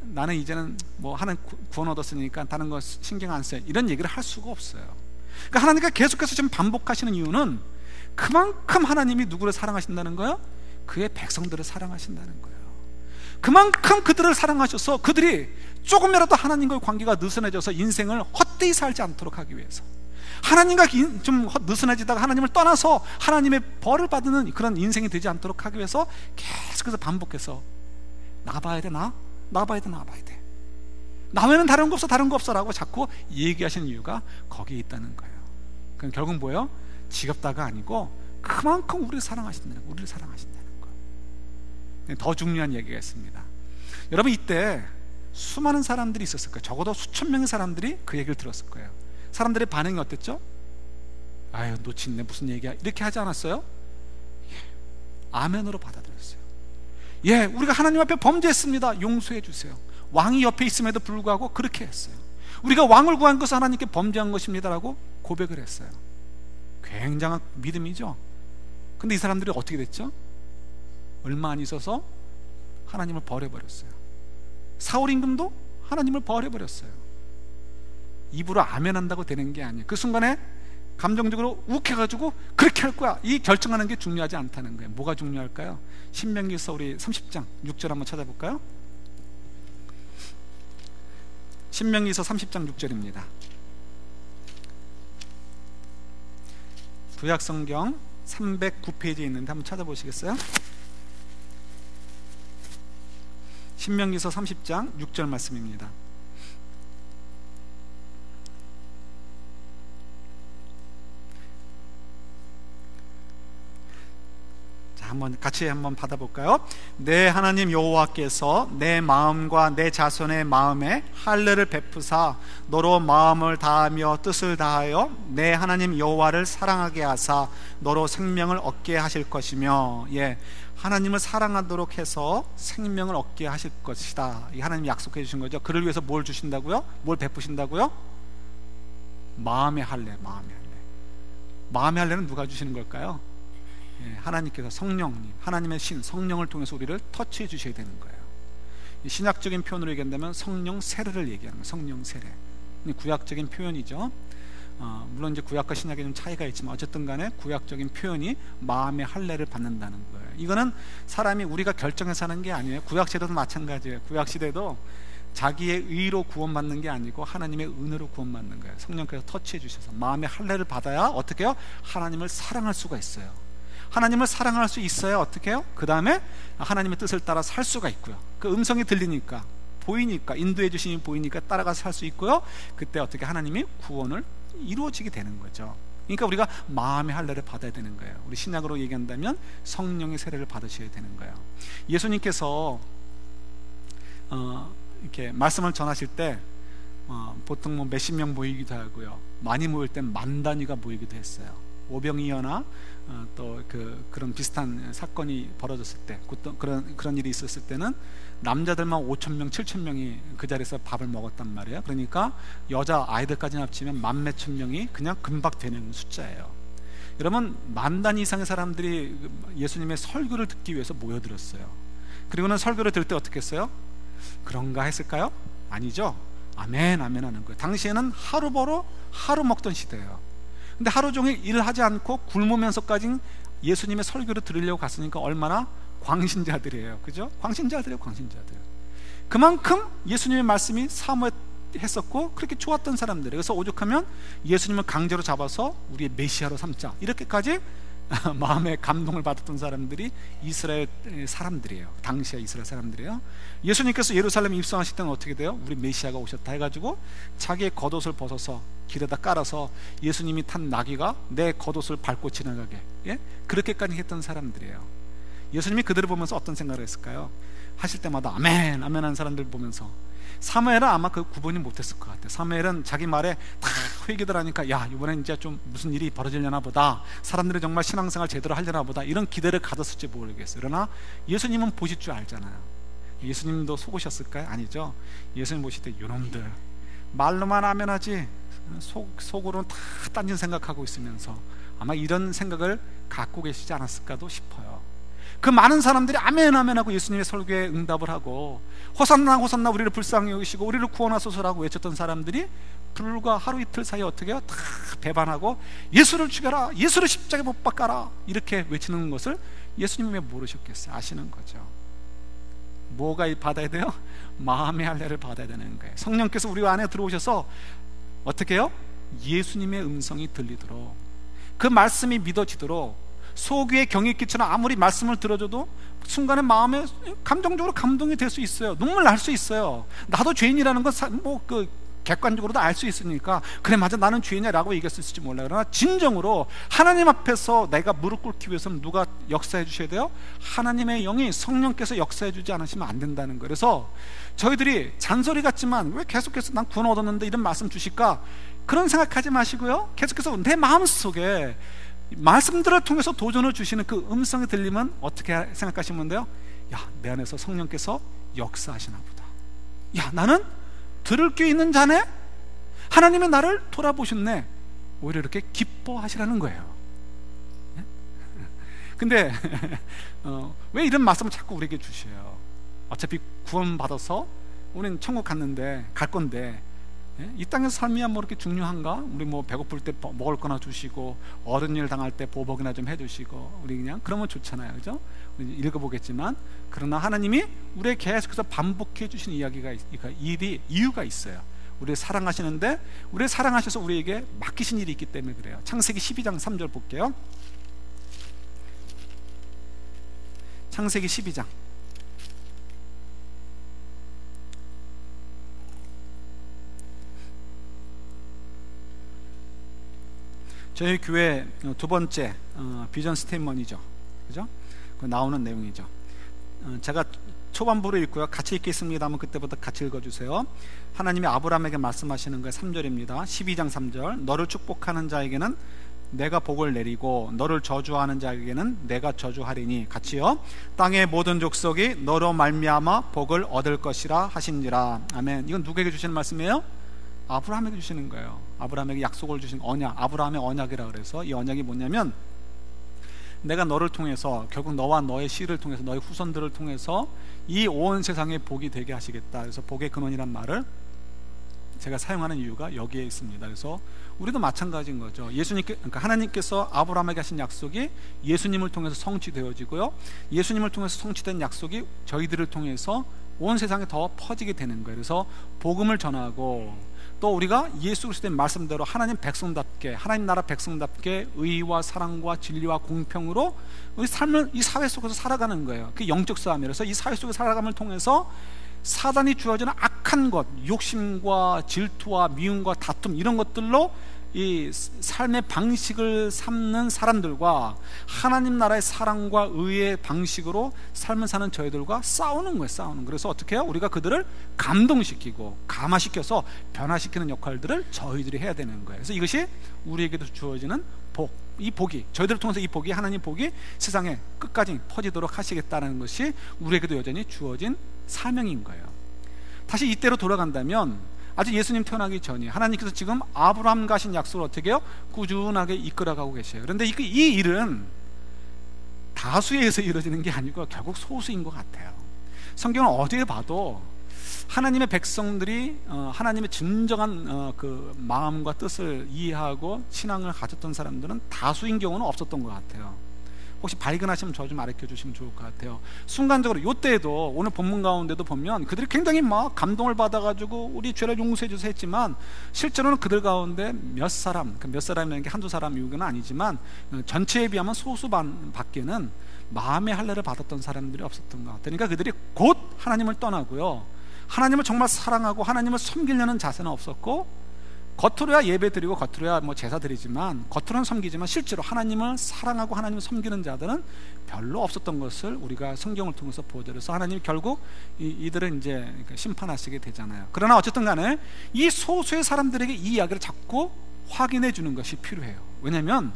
나는 이제는 뭐 하는 구원 얻었으니까 다른 거 신경 안 써요 이런 얘기를 할 수가 없어요. 그러니까 하나님께서 계속해서 지금 반복하시는 이유는 그만큼 하나님이 누구를 사랑하신다는 거예요? 그의 백성들을 사랑하신다는 거예요. 그만큼 그들을 사랑하셔서 그들이 조금이라도 하나님과의 관계가 느슨해져서 인생을 헛되이 살지 않도록 하기 위해서, 하나님과 좀 느슨해지다가 하나님을 떠나서 하나님의 벌을 받는 그런 인생이 되지 않도록 하기 위해서 계속해서 반복해서 나가봐야 돼, 나가봐야 돼, 나가봐야 돼, 나 외에는 다른 거 없어, 다른 거 없어 라고 자꾸 얘기하시는 이유가 거기에 있다는 거예요. 그럼 결국 뭐예요? 지겹다가 아니고 그만큼 우리를 사랑하신다는 거예요. 우리를 사랑하신다는 거예요. 더 중요한 얘기가 있습니다. 여러분 이때 수많은 사람들이 있었을 거예요. 적어도 수천 명의 사람들이 그 얘기를 들었을 거예요. 사람들의 반응이 어땠죠? 아유 놓친네 무슨 얘기야 이렇게 하지 않았어요? 예, 아멘으로 받아들였어요. 예, 우리가 하나님 앞에 범죄했습니다. 용서해 주세요. 왕이 옆에 있음에도 불구하고 그렇게 했어요. 우리가 왕을 구한 것은 하나님께 범죄한 것입니다라고 고백을 했어요. 굉장한 믿음이죠. 근데 이 사람들이 어떻게 됐죠? 얼마 안 있어서 하나님을 버려버렸어요. 사울 임금도 하나님을 버려버렸어요. 입으로 아멘한다고 되는 게 아니에요. 그 순간에 감정적으로 욱해가지고 그렇게 할 거야 이 결정하는 게 중요하지 않다는 거예요. 뭐가 중요할까요? 신명기서 우리 30장 6절 한번 찾아볼까요? 신명기서 30장 6절입니다. 구약성경 309페이지에 있는데 한번 찾아보시겠어요? 신명기서 30장 6절 말씀입니다. 같이 한번 받아볼까요? 내 하나님 여호와께서 내 마음과 내 자손의 마음에 할례를 베푸사 너로 마음을 다하며 뜻을 다하여 내 하나님 여호와를 사랑하게 하사 너로 생명을 얻게 하실 것이며, 예, 하나님을 사랑하도록 해서 생명을 얻게 하실 것이다. 이 하나님이 약속해 주신 거죠. 그를 위해서 뭘 주신다고요? 뭘 베푸신다고요? 마음의 할례. 마음의 할례는 누가 주시는 걸까요? 하나님께서 성령님, 하나님의 신, 성령을 통해서 우리를 터치해 주셔야 되는 거예요. 신약적인 표현으로 얘기한다면 성령 세례를 얘기하는 거예요. 성령 세례. 구약적인 표현이죠. 물론 이제 구약과 신약에 좀 차이가 있지만 어쨌든 간에 구약적인 표현이 마음의 할례를 받는다는 거예요. 이거는 사람이 우리가 결정해서 하는 게 아니에요. 구약 시대도 마찬가지예요. 구약 시대도 자기의 의로 구원받는 게 아니고 하나님의 은혜로 구원받는 거예요. 성령께서 터치해 주셔서 마음의 할례를 받아야 어떻게 해요? 하나님을 사랑할 수가 있어요. 하나님을 사랑할 수 있어야 어떻게 해요? 그 다음에 하나님의 뜻을 따라 살 수가 있고요. 그 음성이 들리니까, 보이니까, 인도해 주심이 보이니까 따라가서 살 수 있고요. 그때 어떻게 하나님이 구원을 이루어지게 되는 거죠. 그러니까 우리가 마음의 할례를 받아야 되는 거예요. 우리 신약으로 얘기한다면 성령의 세례를 받으셔야 되는 거예요. 예수님께서 이렇게 말씀을 전하실 때 보통 뭐 몇십 명 모이기도 하고요, 많이 모일 땐 만 단위가 모이기도 했어요. 오병이어나 또 그런 비슷한 사건이 벌어졌을 때, 그런 일이 있었을 때는 남자들만 5,000명, 7,000명이 그 자리에서 밥을 먹었단 말이에요. 그러니까 여자 아이들까지 합치면 만 몇천 명이 그냥 금방 되는 숫자예요. 여러분, 만 단위 이상의 사람들이 예수님의 설교를 듣기 위해서 모여들었어요. 그리고는 설교를 들을 때 어떻게 했어요? 그런가 했을까요? 아니죠. 아멘 아멘 하는 거예요. 당시에는 하루 벌어 하루 먹던 시대예요. 근데 하루 종일 일을 하지 않고 굶으면서까지 예수님의 설교를 들으려고 갔으니까 얼마나 광신자들이에요. 그죠? 광신자들이에요. 광신자들. 그만큼 예수님의 말씀이 사모했었고 그렇게 좋았던 사람들이에요. 그래서 오죽하면 예수님을 강제로 잡아서 우리의 메시아로 삼자, 이렇게까지 마음에 감동을 받았던 사람들이 이스라엘 사람들이에요. 당시에 이스라엘 사람들이에요. 예수님께서 예루살렘에 입성하실 때는 어떻게 돼요? 우리 메시아가 오셨다 해가지고 자기의 겉옷을 벗어서 길에다 깔아서 예수님이 탄 나귀가 내 겉옷을 밟고 지나가게, 그렇게까지 했던 사람들이에요. 예수님이 그들을 보면서 어떤 생각을 했을까요? 하실 때마다 아멘 아멘 하는 사람들 보면서, 사무엘은 아마 그 구분이 못했을 것 같아요. 사무엘은 자기 말에 다 회개들 하니까 야, 이번엔 이제 좀 무슨 일이 벌어지려나 보다, 사람들이 정말 신앙생활 제대로 하려나 보다, 이런 기대를 가졌을지 모르겠어요. 그러나 예수님은 보실 줄 알잖아요. 예수님도 속으셨을까요? 아니죠. 예수님 보실 때 요놈들 말로만 아멘 하지 속으로는 다 딴짓 생각하고 있으면서 아마 이런 생각을 갖고 계시지 않았을까도 싶어요. 그 많은 사람들이 아멘 아멘 하고 예수님의 설교에 응답을 하고 호산나 호산나 우리를 불쌍히 여기시고 우리를 구원하소서라고 외쳤던 사람들이 불과 하루 이틀 사이에 어떻게 해요? 다 배반하고 예수를 죽여라, 예수를 십자가에 못 박아라, 이렇게 외치는 것을 예수님이 왜 모르셨겠어요? 아시는 거죠. 뭐가 받아야 돼요? 마음의 할례를 받아야 되는 거예요. 성령께서 우리 안에 들어오셔서 어떻게 해요? 예수님의 음성이 들리도록, 그 말씀이 믿어지도록, 소귀의 경외기처럼 아무리 말씀을 들어줘도 순간에 마음에 감정적으로 감동이 될 수 있어요. 눈물 날 수 있어요. 나도 죄인이라는 건 객관적으로도 알 수 있으니까 그래 맞아 나는 죄인이야 라고 얘기했을지 몰라요. 그러나 진정으로 하나님 앞에서 내가 무릎 꿇기 위해서는 누가 역사해 주셔야 돼요? 하나님의 영이, 성령께서 역사해 주지 않으시면 안 된다는 거예요. 그래서 저희들이 잔소리 같지만 왜 계속해서 난 구원 얻었는데 이런 말씀 주실까, 그런 생각하지 마시고요, 계속해서 내 마음속에 말씀들을 통해서 도전을 주시는 그 음성이 들리면 어떻게 생각하시면 돼요? 야, 내 안에서 성령께서 역사하시나 보다. 야, 나는 들을 게 있는 자네? 하나님이 나를 돌아보셨네. 오히려 이렇게 기뻐하시라는 거예요. 근데 왜 이런 말씀을 자꾸 우리에게 주셔요? 어차피 구원받아서 우리는 천국 갈 건데 이 땅에서 삶이야 뭐 이렇게 중요한가? 우리 뭐 배고플 때 먹을 거나 주시고 어른 일 당할 때 보복이나 좀 해주시고 우리 그냥 그러면 좋잖아요, 그죠? 우리 읽어보겠지만, 그러나 하나님이 우리에게 계속해서 반복해 주시는 이유가 있어요. 우리를 사랑하시는데, 우리를 사랑하셔서 우리에게 맡기신 일이 있기 때문에 그래요. 창세기 12장 3절 볼게요. 창세기 12장 저희 교회 두 번째 비전 스테이트먼이죠, 그죠? 그 나오는 내용이죠. 제가 초반부로 읽고요, 같이 읽겠습니다 하면 그때부터 같이 읽어주세요. 하나님이 아브라함에게 말씀하시는 거예요. 3절입니다 12장 3절. 너를 축복하는 자에게는 내가 복을 내리고 너를 저주하는 자에게는 내가 저주하리니, 같이요. 땅의 모든 족속이 너로 말미암아 복을 얻을 것이라 하신지라. 아멘. 이건 누구에게 주시는 말씀이에요? 아브라함에게 주시는 거예요. 아브라함에게 약속을 주신 언약, 아브라함의 언약이라 그래서 이 언약이 뭐냐면 내가 너를 통해서, 결국 너와 너의 씨를 통해서, 너의 후손들을 통해서 이 온 세상에 복이 되게 하시겠다. 그래서 복의 근원이란 말을 제가 사용하는 이유가 여기에 있습니다. 그래서 우리도 마찬가지인 거죠. 그러니까 하나님께서 아브라함에게 하신 약속이 예수님을 통해서 성취되어지고요, 예수님을 통해서 성취된 약속이 저희들을 통해서 온 세상에 더 퍼지게 되는 거예요. 그래서 복음을 전하고, 또 우리가 예수 그리스도의 말씀대로 하나님 백성답게, 하나님 나라 백성답게 의와 사랑과 진리와 공평으로 우리 삶을 이 사회 속에서 살아가는 거예요. 그게 영적 싸움이에요. 그래서 이 사회 속에 살아감을 통해서 사단이 주어지는 악한 것, 욕심과 질투와 미움과 다툼, 이런 것들로 이 삶의 방식을 삼는 사람들과 하나님 나라의 사랑과 의의 방식으로 삶을 사는 저희들과 싸우는 거예요. 싸우는 거예요. 그래서 어떻게 해요? 우리가 그들을 감동시키고 감화시켜서 변화시키는 역할들을 저희들이 해야 되는 거예요. 그래서 이것이 우리에게도 주어지는 복, 이 복이, 저희들을 통해서 이 복이, 하나님 복이 세상에 끝까지 퍼지도록 하시겠다는 것이 우리에게도 여전히 주어진 사명인 거예요. 다시 이때로 돌아간다면, 아직 예수님 태어나기 전에 하나님께서 지금 아브라함과 하신 약속을 어떻게 해요? 꾸준하게 이끌어가고 계셔요. 그런데 이 일은 다수에 의해서 이루어지는 게 아니고 결국 소수인 것 같아요. 성경을 어디에 봐도 하나님의 백성들이 하나님의 진정한 그 마음과 뜻을 이해하고 신앙을 가졌던 사람들은 다수인 경우는 없었던 것 같아요. 혹시 발견하시면 저 좀 알려 주시면 좋을 것 같아요. 순간적으로 이때에도 오늘 본문 가운데도 보면 그들이 굉장히 막 감동을 받아가지고 우리 죄를 용서해 주세요 했지만, 실제로는 그들 가운데 몇 사람이라는 게 한두 사람 이유는 아니지만 전체에 비하면 소수밖에는 마음의 할례를 받았던 사람들이 없었던 것 같아요. 그러니까 그들이 곧 하나님을 떠나고요, 하나님을 정말 사랑하고 하나님을 섬기려는 자세는 없었고, 겉으로야 예배 드리고 겉으로야 뭐 제사 드리지만, 겉으로는 섬기지만 실제로 하나님을 사랑하고 하나님을 섬기는 자들은 별로 없었던 것을 우리가 성경을 통해서 보죠. 그래서 하나님이 결국 이들은 이제 심판하시게 되잖아요. 그러나 어쨌든 간에 이 소수의 사람들에게 이 이야기를 자꾸 확인해 주는 것이 필요해요. 왜냐하면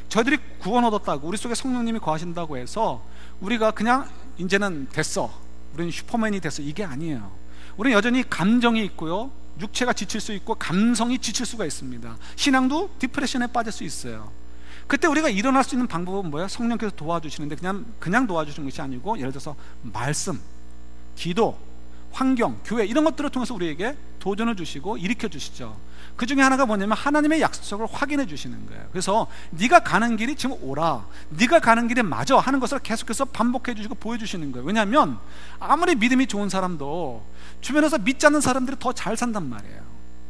저희들이 구원 얻었다고, 우리 속에 성령님이 거하신다고 해서 우리가 그냥 이제는 됐어, 우리는 슈퍼맨이 됐어, 이게 아니에요. 우리는 여전히 감정이 있고요, 육체가 지칠 수 있고 감성이 지칠 수가 있습니다. 신앙도 디프레션에 빠질 수 있어요. 그때 우리가 일어날 수 있는 방법은 뭐예요? 성령께서 도와주시는데 그냥 도와주시는 것이 아니고, 예를 들어서 말씀, 기도, 환경, 교회, 이런 것들을 통해서 우리에게 도전을 주시고 일으켜 주시죠. 그 중에 하나가 뭐냐면 하나님의 약속을 확인해 주시는 거예요. 그래서 네가 가는 길이 지금 오라, 네가 가는 길이 맞아 하는 것을 계속해서 반복해 주시고 보여주시는 거예요. 왜냐하면 아무리 믿음이 좋은 사람도 주변에서 믿지 않는 사람들이 더 잘 산단 말이에요.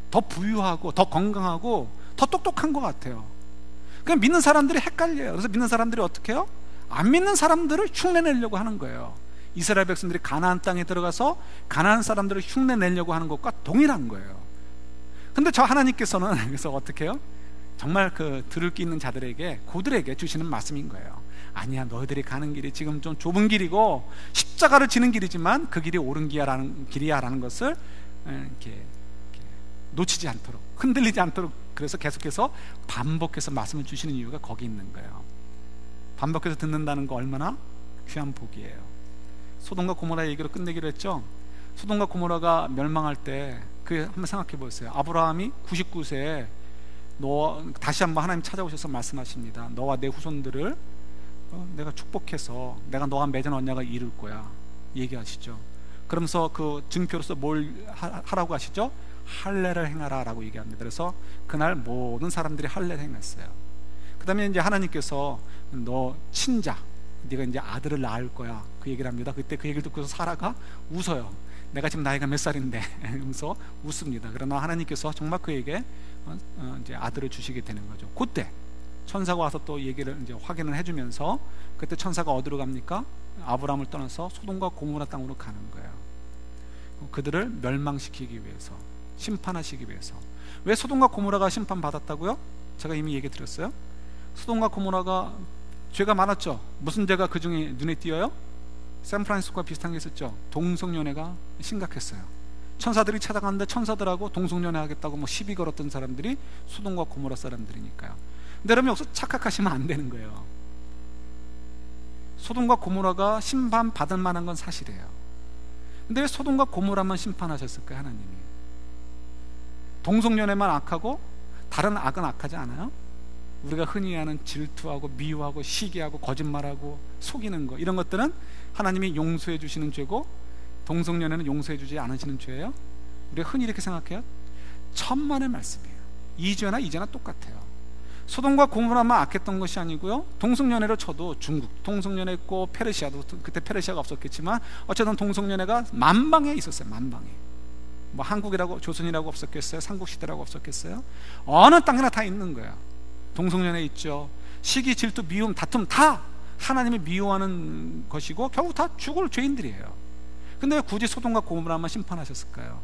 더 부유하고 더 건강하고 더 똑똑한 것 같아요. 그냥 믿는 사람들이 헷갈려요. 그래서 믿는 사람들이 어떻게 해요? 안 믿는 사람들을 흉내내려고 하는 거예요. 이스라엘 백성들이 가나안 땅에 들어가서 가나안 사람들을 흉내내려고 하는 것과 동일한 거예요. 근데 저 하나님께서는 그래서 어떻게 해요? 정말 그 들을 기 있는 자들에게, 그들에게 주시는 말씀인 거예요. 아니야, 너희들이 가는 길이 지금 좀 좁은 길이고 십자가를 지는 길이지만 그 길이 옳은 길이야라는 것을 이렇게 놓치지 않도록, 흔들리지 않도록, 그래서 계속해서 반복해서 말씀을 주시는 이유가 거기 있는 거예요. 반복해서 듣는다는 거 얼마나 귀한 복이에요. 소돔과 고모라 얘기로 끝내기로 했죠. 소돔과 고모라가 멸망할 때 한번 생각해 보세요. 아브라함이 99세에 다시 한번 하나님 찾아오셔서 말씀하십니다. 너와 내 후손들을 내가 축복해서 내가 너와 맺은 언약을 이룰 거야 얘기하시죠. 그러면서 그 증표로서 뭘 하라고 하시죠? 할례를 행하라 라고 얘기합니다. 그래서 그날 모든 사람들이 할례를 행했어요. 그 다음에 이제 하나님께서 너 친자, 네가 이제 아들을 낳을 거야 그 얘기를 합니다. 그때 그 얘기를 듣고서 사라가 웃어요. 내가 지금 나이가 몇 살인데 하면서 웃습니다. 그러나 하나님께서 정말 그에게 이제 아들을 주시게 되는 거죠. 그때 천사가 와서 또 얘기를 이제 확인을 해주면서, 그때 천사가 어디로 갑니까? 아브라함을 떠나서 소돔과 고모라 땅으로 가는 거예요. 그들을 멸망시키기 위해서, 심판하시기 위해서. 왜 소돔과 고모라가 심판받았다고요? 제가 이미 얘기 드렸어요. 소돔과 고모라가 죄가 많았죠. 무슨 죄가 그 중에 눈에 띄어요? 샌프란시스코가 비슷한 게 있었죠. 동성연애가 심각했어요. 천사들이 찾아갔는데 천사들하고 동성연애 하겠다고 뭐 시비 걸었던 사람들이 소돔과 고모라 사람들이니까요. 근데 여러분 여기서 착각하시면 안 되는 거예요. 소돔과 고모라가 심판받을 만한 건 사실이에요. 근데 왜 소돔과 고모라만 심판하셨을까요? 하나님이. 동성연애만 악하고 다른 악은 악하지 않아요? 우리가 흔히 하는 질투하고 미워하고 시기하고 거짓말하고 속이는 거, 이런 것들은 하나님이 용서해 주시는 죄고, 동성연애는 용서해 주지 않으시는 죄예요. 우리가 흔히 이렇게 생각해요. 천만의 말씀이에요. 이 죄나 이 죄나 똑같아요. 소돔과 고모라만 악했던 것이 아니고요, 동성연애로 쳐도 중국 동성연애했고, 페르시아도, 그때 페르시아가 없었겠지만 어쨌든 동성연애가 만방에 있었어요. 만방에. 뭐 한국이라고, 조선이라고 없었겠어요? 삼국시대라고 없었겠어요? 어느 땅이나 다 있는 거예요. 동성연애 있죠. 시기, 질투, 미움, 다툼 다 하나님이 미워하는 것이고 결국 다 죽을 죄인들이에요. 근데 왜 굳이 소돔과 고모라만 심판하셨을까요?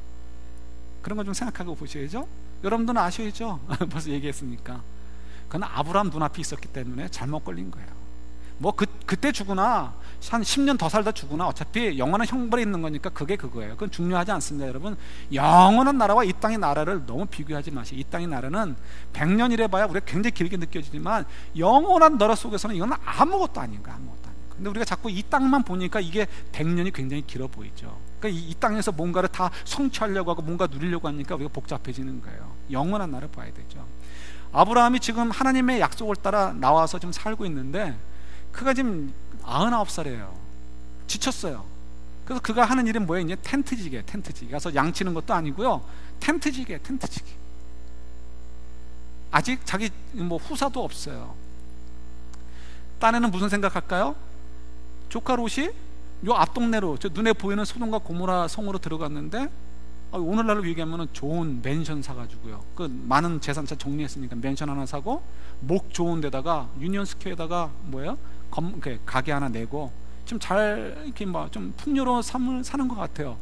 그런 거 좀 생각하고 보셔야죠. 여러분들은 아셔야죠. 벌써 얘기했으니까. 그건 아브라함 눈앞에 있었기 때문에 잘못 걸린 거예요. 뭐 그때 죽으나 한 10년 더 살다 죽으나 어차피 영원한 형벌이 있는 거니까 그게 그거예요. 그건 중요하지 않습니다. 여러분, 영원한 나라와 이 땅의 나라를 너무 비교하지 마시고, 이 땅의 나라는 100년이래 봐야 우리가 굉장히 길게 느껴지지만 영원한 나라 속에서는 이건 아무것도 아닌 거야. 아무것도 아닌 거야. 근데 우리가 자꾸 이 땅만 보니까 이게 100년이 굉장히 길어 보이죠. 그러니까 이 땅에서 뭔가를 다 성취하려고 하고 뭔가 누리려고 하니까 우리가 복잡해지는 거예요. 영원한 나라를 봐야 되죠. 아브라함이 지금 하나님의 약속을 따라 나와서 지금 살고 있는데, 그가 지금 99살이에요. 지쳤어요. 그래서 그가 하는 일은 뭐예요? 이제 텐트지게, 텐트지게 가서 양치는 것도 아니고요, 텐트지게, 텐트지게. 아직 자기 뭐 후사도 없어요. 딴에는 무슨 생각할까요? 조카 롯이 요 앞동네로, 저 눈에 보이는 소돔과 고모라 성으로 들어갔는데, 오늘날로 얘기하면 좋은 맨션 사가지고요, 그 많은 재산차 정리했으니까 맨션 하나 사고, 목 좋은 데다가 유니언 스퀘어에다가 뭐예요? 가게 하나 내고 좀 잘 이렇게 막 좀 풍요로운 삶을 사는 것 같아요.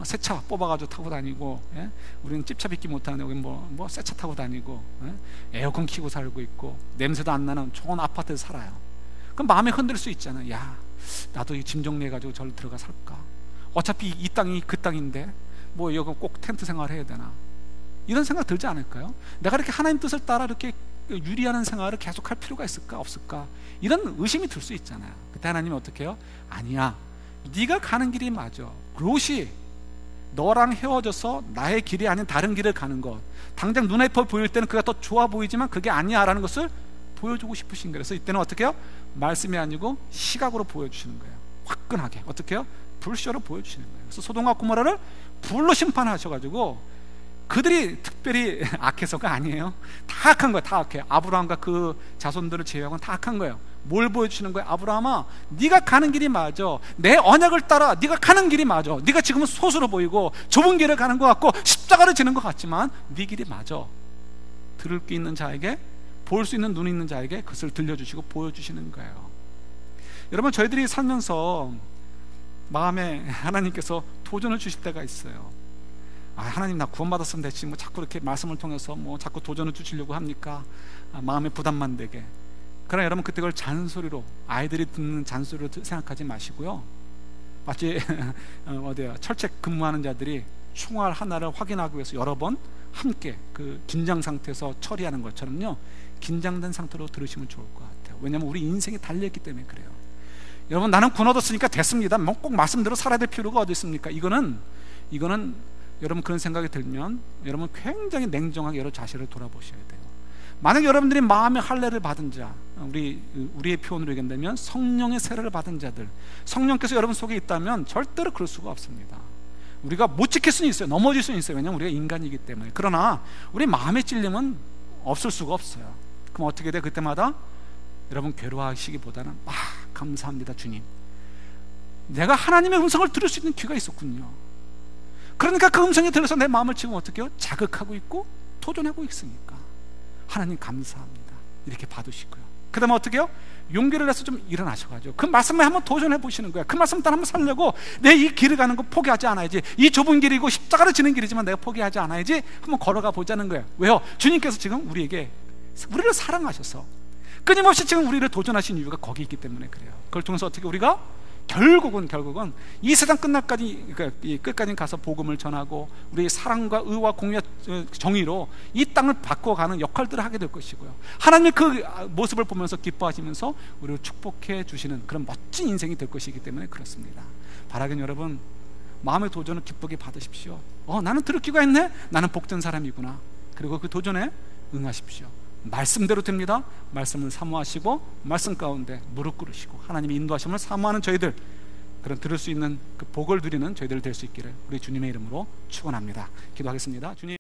새 차 뽑아가지고 타고 다니고, 예? 우리는 찝차 빚기 못하는데 여기 뭐 새 차 타고 다니고, 예? 에어컨 켜고 살고 있고, 냄새도 안 나는 좋은 아파트에서 살아요. 그럼 마음이 흔들 수 있잖아요. 야, 나도 이 짐 정리해가지고 저를 들어가 살까? 어차피 이 땅이 그 땅인데 뭐 여기 꼭 텐트 생활 해야 되나? 이런 생각 들지 않을까요? 내가 이렇게 하나님 뜻을 따라 이렇게 유리하는 생활을 계속 할 필요가 있을까 없을까? 이런 의심이 들 수 있잖아요. 그때 하나님이 어떻게 해요? 아니야, 네가 가는 길이 맞아. 롯이 너랑 헤어져서 나의 길이 아닌 다른 길을 가는 것, 당장 눈에 보일 때는 그가 더 좋아 보이지만 그게 아니야 라는 것을 보여주고 싶으신 거예요. 그래서 이때는 어떻게 해요? 말씀이 아니고 시각으로 보여주시는 거예요. 화끈하게. 어떻게 해요? 불쇼로 보여주시는 거예요. 그래서 소돔과 고모라를 불로 심판하셔가지고, 그들이 특별히 악해서가 아니에요. 다 악한 거예요. 다 악해요. 아브라함과 그 자손들을 제외하고는 다 악한 거예요. 뭘 보여주시는 거예요? 아브라함아, 네가 가는 길이 맞아. 내 언약을 따라 네가 가는 길이 맞아. 네가 지금은 소수로 보이고 좁은 길을 가는 것 같고 십자가를 지는 것 같지만 네 길이 맞아. 들을 귀 있는 자에게, 볼 수 있는 눈이 있는 자에게 그것을 들려주시고 보여주시는 거예요. 여러분, 저희들이 살면서 마음에 하나님께서 도전을 주실 때가 있어요. 하나님, 나 구원받았으면 됐지, 뭐 자꾸 이렇게 말씀을 통해서 뭐 자꾸 도전을 주시려고 합니까? 마음에 부담만 되게. 그러나 여러분, 그때 그걸 잔소리로, 아이들이 듣는 잔소리로 생각하지 마시고요, 마치 어디야, 철책 근무하는 자들이 총알 하나를 확인하기 위해서 여러 번 함께 그 긴장 상태에서 처리하는 것처럼요, 긴장된 상태로 들으시면 좋을 것 같아요. 왜냐하면 우리 인생이 달려있기 때문에 그래요. 여러분, 나는 구원 얻었으니까 됐습니다, 뭐 꼭 말씀대로 살아야 될 필요가 어디 있습니까? 이거는 여러분, 그런 생각이 들면 여러분 굉장히 냉정하게 여러 자신을 돌아보셔야 돼요. 만약 여러분들이 마음의 할례를 받은 자, 우리의 표현으로 얘기한다면 성령의 세례를 받은 자들, 성령께서 여러분 속에 있다면 절대로 그럴 수가 없습니다. 우리가 못 지킬 수는 있어요. 넘어질 수는 있어요. 왜냐하면 우리가 인간이기 때문에. 그러나 우리 마음의 찔림은 없을 수가 없어요. 그럼 어떻게 돼? 그때마다 여러분 괴로워하시기보다는 감사합니다 주님, 내가 하나님의 음성을 들을 수 있는 귀가 있었군요. 그러니까 그 음성이 들려서 내 마음을 지금 어떻게 해요? 자극하고 있고 도전하고 있으니까 하나님 감사합니다 이렇게 받으시고요, 그 다음에 어떻게 해요? 용기를 내서 좀 일어나셔가지고 그 말씀에 한번 도전해 보시는 거예요. 그 말씀 따라 한번 살려고, 내 이 길을 가는 거 포기하지 않아야지. 이 좁은 길이고 십자가를 지는 길이지만 내가 포기하지 않아야지. 한번 걸어가 보자는 거예요. 왜요? 주님께서 지금 우리를 사랑하셔서 끊임없이 지금 우리를 도전하신 이유가 거기 있기 때문에 그래요. 그걸 통해서 어떻게 우리가 결국은 이 세상 끝날까지, 그러니까 끝까지 가서 복음을 전하고 우리의 사랑과 의와 공의와 정의로 이 땅을 바꿔가는 역할들을 하게 될 것이고요, 하나님의 그 모습을 보면서 기뻐하시면서 우리를 축복해 주시는 그런 멋진 인생이 될 것이기 때문에 그렇습니다. 바라긴 여러분, 마음의 도전을 기쁘게 받으십시오. 나는 들을 귀가 있네, 나는 복된 사람이구나. 그리고 그 도전에 응하십시오. 말씀대로 됩니다. 말씀을 사모하시고 말씀 가운데 무릎 꿇으시고 하나님의 인도하심을 사모하는 저희들, 그런 들을 수 있는 그 복을 누리는 저희들 될 수 있기를 우리 주님의 이름으로 축원합니다. 기도하겠습니다. 주님.